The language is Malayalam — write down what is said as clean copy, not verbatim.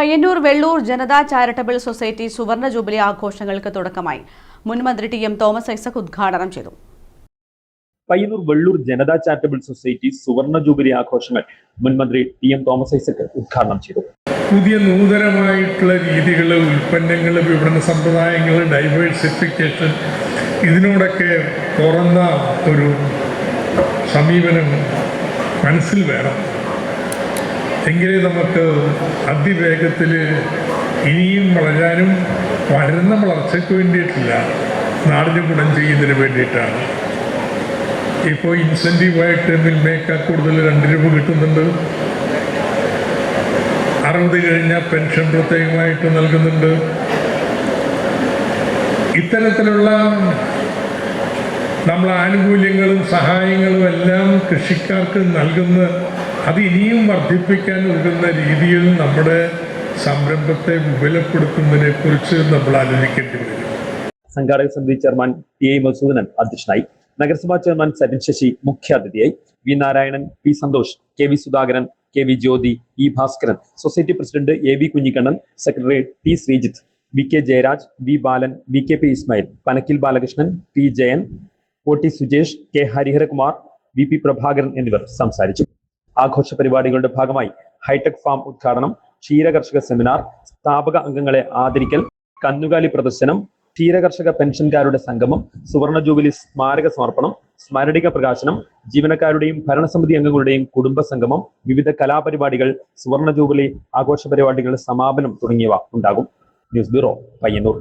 പയ്യന്നൂർ വെള്ളൂർ ജനതാ ചാരിറ്റബിൾ സൊസൈറ്റി സുവർണ ജൂബിലി ആഘോഷങ്ങൾക്ക് തുടക്കമായി. മുൻ മന്ത്രി ടി.എം. തോമസ് ഐസക് ഉദ്ഘാടനം ചെയ്തു. പയ്യന്നൂർ വെള്ളൂർ ജനതാ ചാരിറ്റബിൾ സൊസൈറ്റി സുവർണ ജൂബിലി ആഘോഷങ്ങൾ മുൻ മന്ത്രി ടി.എം. തോമസ് ഐസക് ഉദ്ഘാടനം ചെയ്തു. പുതിയ നൂതനമായിട്ടുള്ള രീതികൾ, ഉൽപ്പന്നങ്ങൾ, വിപണന സമ്പ്രദായങ്ങൾ, ഡൈവേഴ്സിഫിക്കേഷൻ, ഇതിനോടൊക്കെ തുറന്ന ഒരു സമീപനം മനസ്സിൽ വേണം. എങ്കിലേ നമുക്ക് അതിവേഗത്തിൽ ഇനിയും വളരാനും വളരുന്ന വളർച്ചയ്ക്ക് വേണ്ടിയിട്ടില്ല, നാടിന് ഗുണം ചെയ്യുന്നതിന് വേണ്ടിയിട്ടാണ്. ഇപ്പോൾ ഇൻസെൻറ്റീവായിട്ട് മിൽമേക്ക കൂടുതൽ 2 രൂപ കിട്ടുന്നുണ്ട്. 60 കഴിഞ്ഞാൽ പെൻഷൻ പ്രത്യേകമായിട്ട് നൽകുന്നുണ്ട്. ഇത്തരത്തിലുള്ള നമ്മൾ ആനുകൂല്യങ്ങളും സഹായങ്ങളും എല്ലാം കൃഷിക്കാർക്ക് നൽകുന്ന, അത് ഇനിയും വർദ്ധിപ്പിക്കാൻ ഒതുങ്ങുന്ന രീതിയിൽ നമ്മുടെ സംരംഭത്തെ വിപുലപ്പെടുത്തുന്നതിനെ കുറിച്ച് നമ്മൾ ആലോചിക്കേണ്ടി വരും. സംഘാടക സമിതി ചെയർമാൻ ടി.ഐ. മധുസൂദനൻ അധ്യക്ഷനായി. നഗരസഭാ ചെയർമാൻ സരിൻ ശശി മുഖ്യാതിഥിയായി. V Narayanan, P Santhosh, K V. Sudhakaran, K V. Jyothi, E Bhaskaran, society president A V. Kunhikannan, secretary T Sreejith, V K. Jayaraj, V Balan, V K P. Ismail, Panakkil Balakrishnan, P Jayan, O T. Sujesh, K Hariharakumar, V P. Prabhakaran എന്നിവർ സംസാരിച്ചു. ആഘോഷ പരിപാടികളുടെ ഭാഗമായി ഹൈടെക് ഫാം ഉദ്ഘാടനം, ക്ഷീരകർഷക സെമിനാർ, സ്ഥാപക അംഗങ്ങളെ ആദരിക്കൽ, കന്നുകാലി പ്രദർശനം, ക്ഷീരകർഷക പെൻഷൻകാരുടെ സംഗമം, സുവർണ ജൂബിലി സ്മാരക സമർപ്പണം, സ്മരണിക പ്രകാശനം, ജീവനക്കാരുടെയും ഭരണസമിതി അംഗങ്ങളുടെയും കുടുംബ സംഗമം, വിവിധ കലാപരിപാടികൾ, സുവർണ ജൂബിലി ആഘോഷ പരിപാടികളുടെ സമാപനം തുടങ്ങിയവ ഉണ്ടാകും. News bureau, Payyanur.